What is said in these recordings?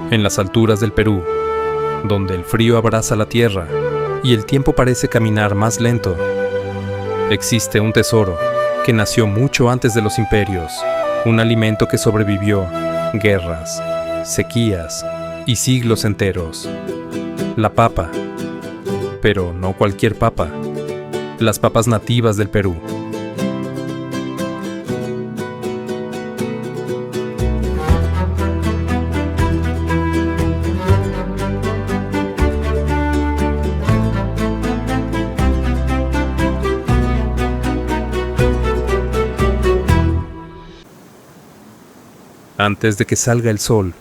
En las alturas del Perú, donde el frío abraza la tierra y el tiempo parece caminar más lento, existe un tesoro que nació mucho antes de los imperios, un alimento que sobrevivió guerras, sequías y siglos enteros. La papa, pero no cualquier papa, las papas nativas del Perú. Antes de que salga el sol,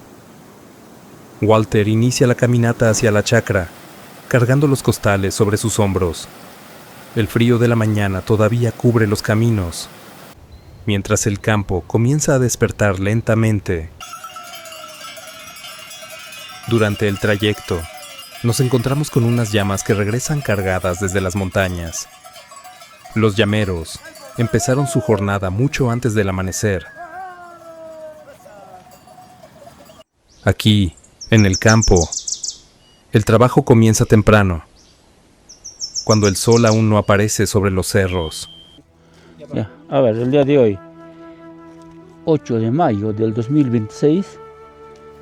Walter inicia la caminata hacia la chacra, cargando los costales sobre sus hombros. El frío de la mañana todavía cubre los caminos, mientras el campo comienza a despertar lentamente. Durante el trayecto, nos encontramos con unas llamas que regresan cargadas desde las montañas. Los llameros empezaron su jornada mucho antes del amanecer. Aquí, en el campo, el trabajo comienza temprano, cuando el sol aún no aparece sobre los cerros. Ya, a ver, el día de hoy, 8 de mayo del 2026,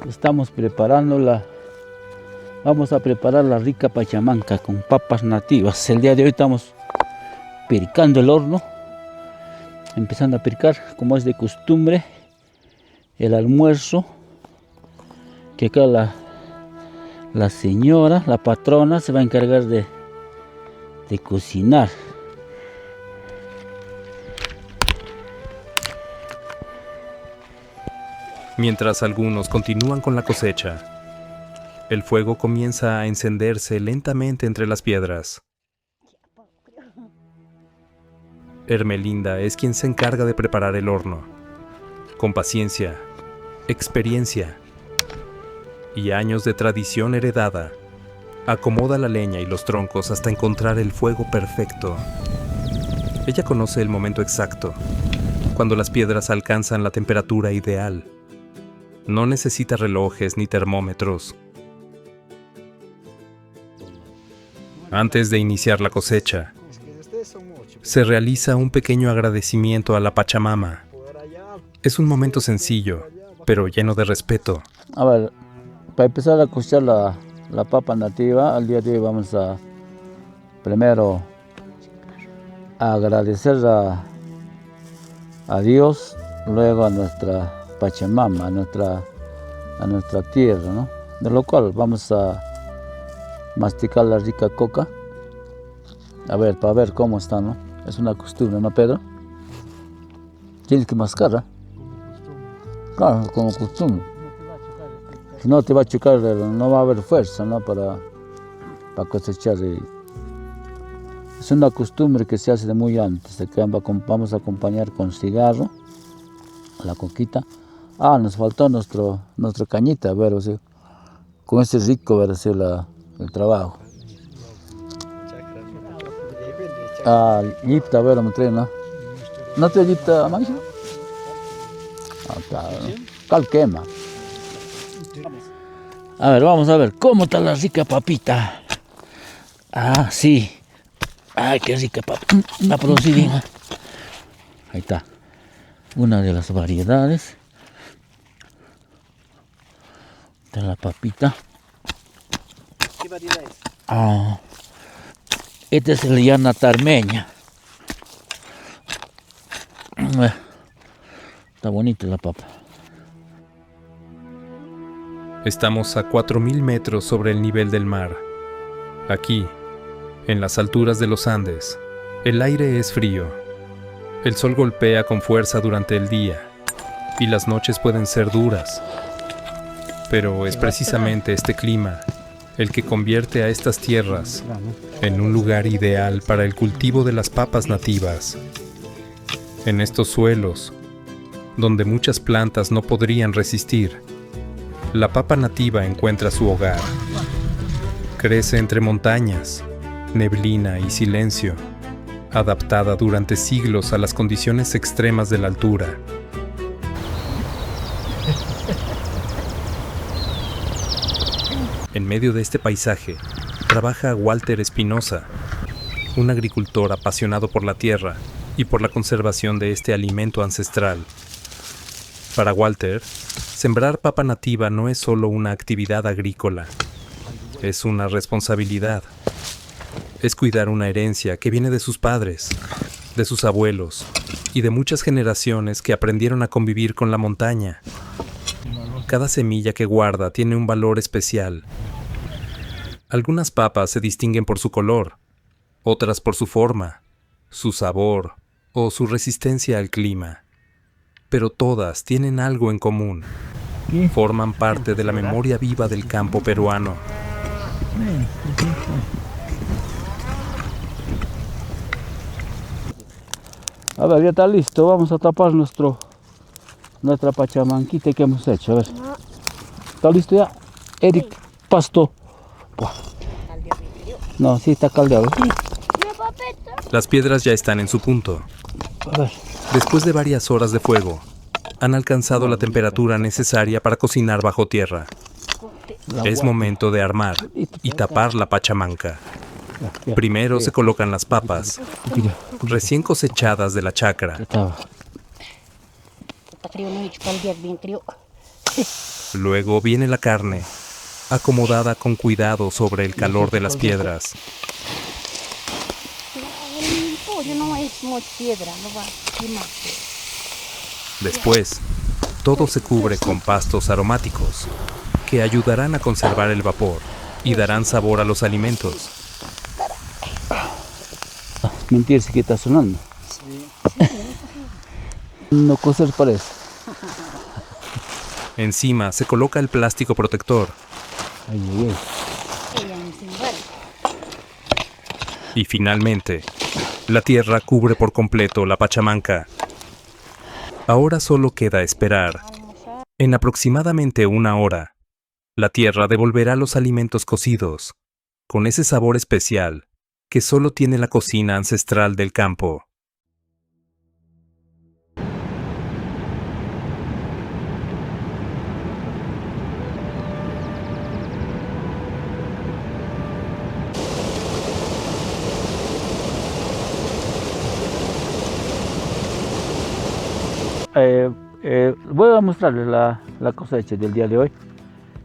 estamos vamos a preparar la rica pachamanca con papas nativas. El día de hoy estamos pircando el horno, empezando a pircar, como es de costumbre, el almuerzo, que acá la señora, la patrona, se va a encargar de cocinar. Mientras algunos continúan con la cosecha, el fuego comienza a encenderse lentamente entre las piedras. Hermelinda es quien se encarga de preparar el horno. Con paciencia, experiencia y años de tradición heredada, acomoda la leña y los troncos hasta encontrar el fuego perfecto. Ella conoce el momento exacto, cuando las piedras alcanzan la temperatura ideal. No necesita relojes ni termómetros. Antes de iniciar la cosecha, se realiza un pequeño agradecimiento a la Pachamama. Es un momento sencillo, pero lleno de respeto. A ver, para empezar a cosechar la papa nativa, al día de hoy vamos a primero agradecer a Dios, luego a nuestra Pachamama, a nuestra tierra, ¿no? De lo cual vamos a masticar la rica coca, a ver, para ver cómo está, ¿no? Es una costumbre, ¿no, Pedro? Tienes que mascarla. Claro, como costumbre. Si no te va a chocar, no va a haber fuerza, ¿no? para cosechar. Es una costumbre que se hace de muy antes, de que vamos a acompañar con cigarro, la coquita. Ah, nos faltó nuestra cañita, a ver, o sea, con ese rico, a ver, hacer el trabajo. Ah, yipta, a ver, me trae, ¿no? ¿No te yipta, Maisha? Ah, está, ¿no? Cal quema. A ver, vamos a ver, ¿cómo está la rica papita? Ah, sí. Ay, qué rica papa. La producí bien. Ahí está. Una de las variedades. Está la papita. ¿Qué variedad es? Ah, esta es la llana tarmeña. Está bonita la papa. Estamos a 4.000 metros sobre el nivel del mar. Aquí, en las alturas de los Andes, el aire es frío. El sol golpea con fuerza durante el día y las noches pueden ser duras. Pero es precisamente este clima el que convierte a estas tierras en un lugar ideal para el cultivo de las papas nativas. En estos suelos, donde muchas plantas no podrían resistir, la papa nativa encuentra su hogar. Crece entre montañas, neblina y silencio, adaptada durante siglos a las condiciones extremas de la altura. En medio de este paisaje, trabaja Walter Espinosa, un agricultor apasionado por la tierra y por la conservación de este alimento ancestral. Para Walter, sembrar papa nativa no es solo una actividad agrícola, es una responsabilidad. Es cuidar una herencia que viene de sus padres, de sus abuelos y de muchas generaciones que aprendieron a convivir con la montaña. Cada semilla que guarda tiene un valor especial. Algunas papas se distinguen por su color, otras por su forma, su sabor o su resistencia al clima. Pero todas tienen algo en común. Forman parte de la memoria viva del campo peruano. A ver, ya está listo. Vamos a tapar nuestra pachamanquita que hemos hecho. A ver. ¿Está listo ya? Eric, pasto. Buah. No, sí está caldeado. Las piedras ya están en su punto. A ver. Después de varias horas de fuego, han alcanzado la temperatura necesaria para cocinar bajo tierra. Es momento de armar y tapar la pachamanca. Primero se colocan las papas, recién cosechadas de la chacra. Luego viene la carne, acomodada con cuidado sobre el calor de las piedras. Después, todo se cubre con pastos aromáticos que ayudarán a conservar el vapor y darán sabor a los alimentos. Mentir si que está sonando. No coser parece. Encima se coloca el plástico protector. Ay, ay, ay. Y finalmente, la tierra cubre por completo la pachamanca. Ahora solo queda esperar. En aproximadamente 1 hora, la tierra devolverá los alimentos cocidos, con ese sabor especial que solo tiene la cocina ancestral del campo. Voy a mostrarles la cosecha del día de hoy.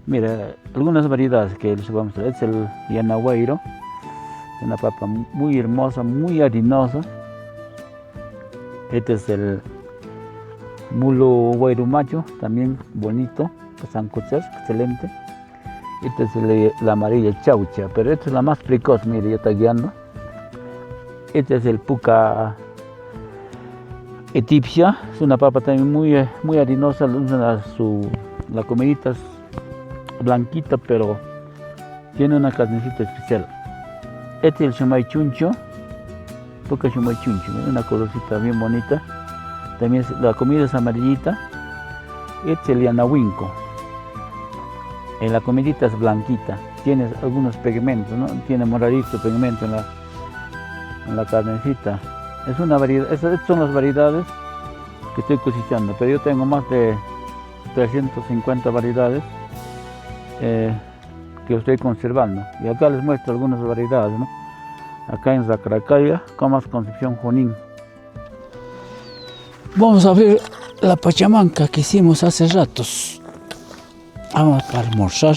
Mira, algunas variedades que les voy a mostrar. Este es el Yanahuayro, una papa muy hermosa, muy harinosa. Este es el Mulo Guayrumacho, también bonito, sancochas, excelente. Este es la amarilla Chaucha, pero esta es la más precoz, mire, ya está guiando. Este es el Puca Etipsia, es una papa también muy harinosa. La comidita es blanquita, pero tiene una carnecita especial. Este es el Shumay Chuncho, Puca Shumay Chuncho, una colorcita bien bonita. También la comida es amarillita. Este es el Yanahuinco. La comidita es blanquita, tiene algunos pigmentos, ¿no? Tiene moradito pigmento en la carnecita. Es una variedad, estas son las variedades que estoy cosechando, pero yo tengo más de 350 variedades que estoy conservando. Y acá les muestro algunas variedades, ¿no? Acá en Zacracaya, Comas Concepción Junín. Vamos a ver la pachamanca que hicimos hace ratos. Vamos para almorzar.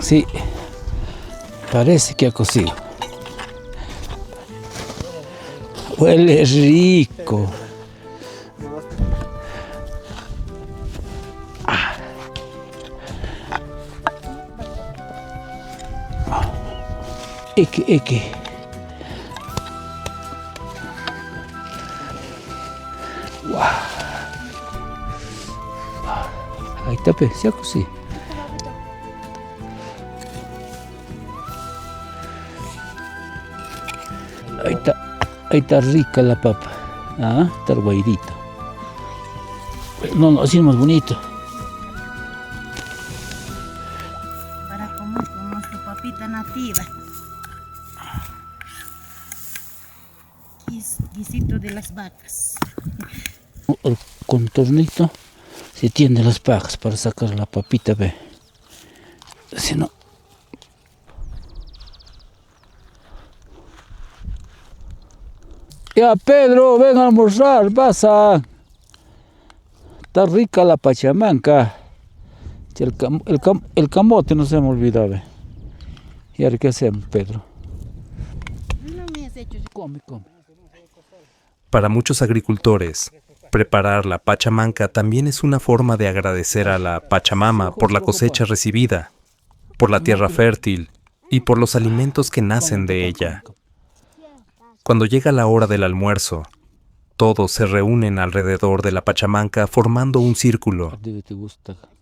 Sí, parece que ha cocido. Huele rico. Eke. Wow. Ahí está, se ha cocido. Ahí está rica la papa. Ah, está guairito. No, así es más bonito. Para comer con nuestra papita nativa. Guisito de las vacas. El contornito se tiende las pajas para sacar la papita, ve. Si no. Ya, Pedro, ven a almorzar, pasa. Está rica la pachamanca. El camote no se me olvidaba. ¿Y ahora qué hacemos, Pedro? No me has hecho. Come, come. Para muchos agricultores, preparar la pachamanca también es una forma de agradecer a la Pachamama por la cosecha recibida, por la tierra fértil y por los alimentos que nacen de ella. Cuando llega la hora del almuerzo, todos se reúnen alrededor de la pachamanca formando un círculo,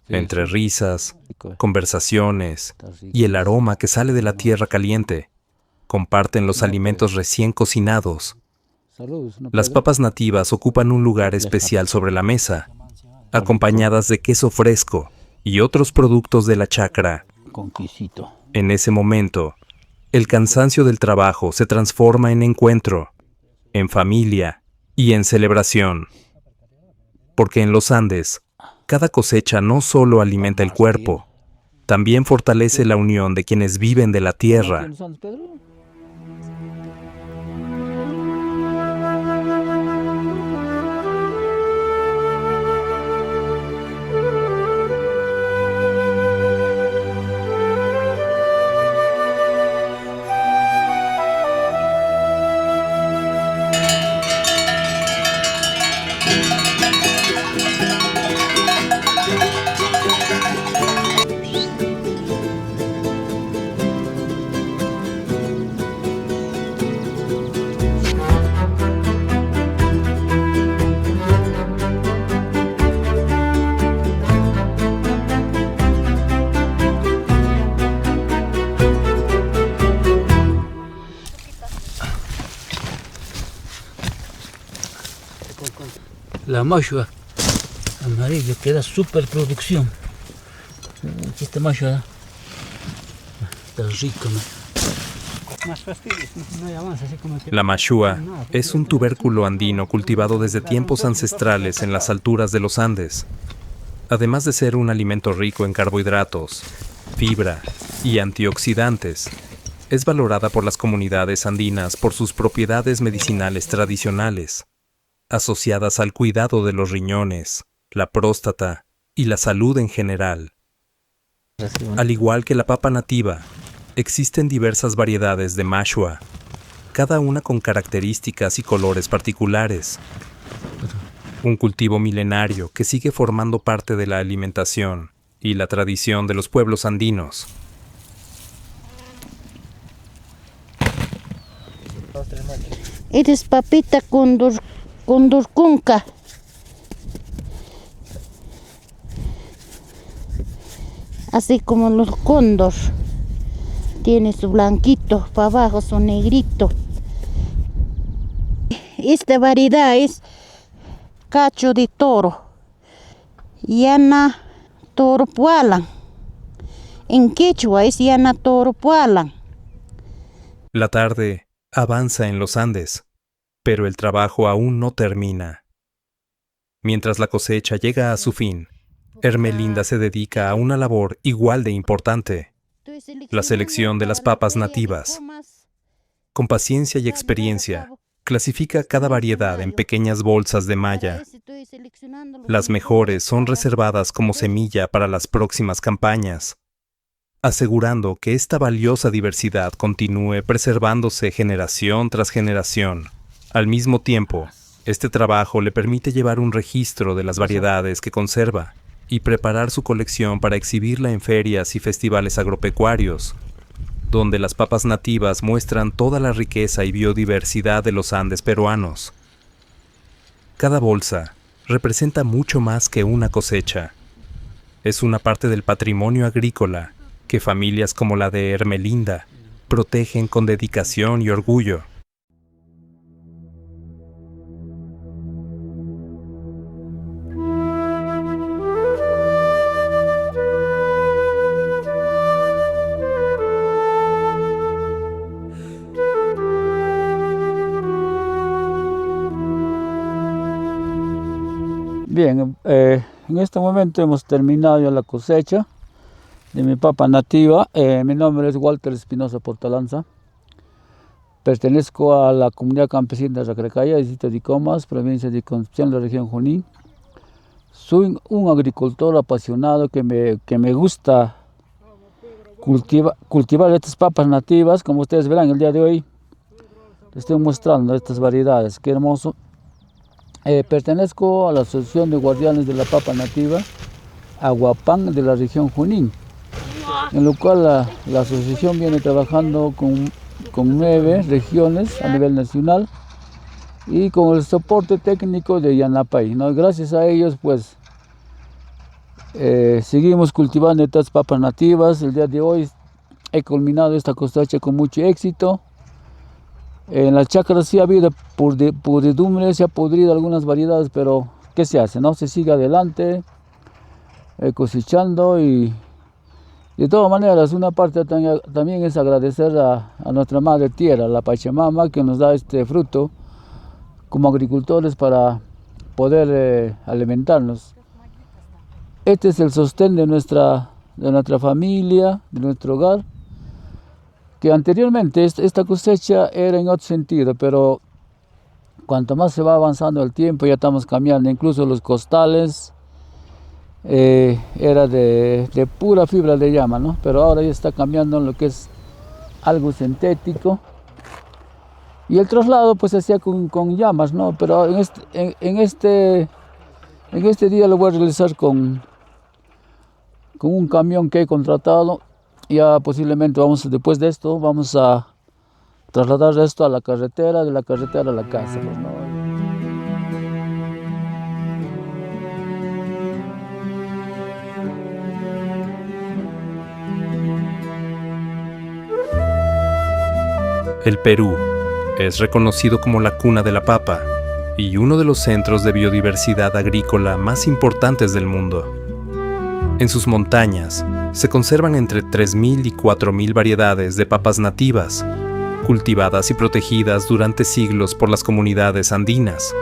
entre risas, conversaciones y el aroma que sale de la tierra caliente. Comparten los alimentos recién cocinados. Las papas nativas ocupan un lugar especial sobre la mesa, acompañadas de queso fresco y otros productos de la chacra. Con quesito. En ese momento, el cansancio del trabajo se transforma en encuentro, en familia y en celebración. Porque en los Andes, cada cosecha no solo alimenta el cuerpo, también fortalece la unión de quienes viven de la tierra. La mashua amarillo queda super producción. Aquí está mashua. Está rico, ¿no? Más fastidio, no hay avance, así como que... La mashua es un tubérculo andino cultivado desde tiempos ancestrales en las alturas de los Andes. Además de ser un alimento rico en carbohidratos, fibra y antioxidantes, es valorada por las comunidades andinas por sus propiedades medicinales tradicionales, asociadas al cuidado de los riñones, la próstata y la salud en general. Al igual que la papa nativa, existen diversas variedades de mashua, cada una con características y colores particulares. Un cultivo milenario que sigue formando parte de la alimentación y la tradición de los pueblos andinos. Eres papita con durcunca. Así como los cóndor. Tiene su blanquito, para abajo su negrito. Esta variedad es cacho de toro. Yana toro pualan. En quechua es yana toro pualan. La tarde avanza en los Andes, pero el trabajo aún no termina. Mientras la cosecha llega a su fin, Ermelinda se dedica a una labor igual de importante, la selección de las papas nativas. Con paciencia y experiencia, clasifica cada variedad en pequeñas bolsas de malla. Las mejores son reservadas como semilla para las próximas campañas, asegurando que esta valiosa diversidad continúe preservándose generación tras generación. Al mismo tiempo, este trabajo le permite llevar un registro de las variedades que conserva y preparar su colección para exhibirla en ferias y festivales agropecuarios, donde las papas nativas muestran toda la riqueza y biodiversidad de los Andes peruanos. Cada bolsa representa mucho más que una cosecha. Es una parte del patrimonio agrícola que familias como la de Ermelinda protegen con dedicación y orgullo. Bien, en este momento hemos terminado ya la cosecha. de mi papa nativa. Mi nombre es Walter Espinosa Portalanza. Pertenezco a la comunidad campesina de Racracaya, distrito de Comas, provincia de Concepción, de la región Junín. Soy un agricultor apasionado que me gusta cultivar estas papas nativas. Como ustedes verán, el día de hoy les estoy mostrando estas variedades. Qué hermoso. Pertenezco a la Asociación de Guardianes de la Papa Nativa, Aguapán, de la región Junín, en lo cual la asociación viene trabajando con 9 regiones a nivel nacional y con el soporte técnico de Yanapay, ¿no? Gracias a ellos, pues, seguimos cultivando estas papas nativas. El día de hoy he culminado esta cosecha con mucho éxito. En las chacras sí ha habido podredumbre, se ha podrido algunas variedades, pero ¿qué se hace, no? Se sigue adelante cosechando y de todas maneras, una parte también es agradecer a nuestra madre tierra, la Pachamama, que nos da este fruto como agricultores para poder alimentarnos. Este es el sostén de nuestra familia, de nuestro hogar, que anteriormente esta cosecha era en otro sentido, pero cuanto más se va avanzando el tiempo ya estamos cambiando, incluso los costales era de pura fibra de llama, ¿no? Pero ahora ya está cambiando en lo que es algo sintético y el traslado pues se hacía con llamas, ¿no? Pero en este día lo voy a realizar con un camión que he contratado. Ya posiblemente después de esto vamos a trasladar esto a la carretera, de la carretera a la casa, pues, ¿no? El Perú es reconocido como la cuna de la papa y uno de los centros de biodiversidad agrícola más importantes del mundo. En sus montañas se conservan entre 3.000 y 4.000 variedades de papas nativas, cultivadas y protegidas durante siglos por las comunidades andinas,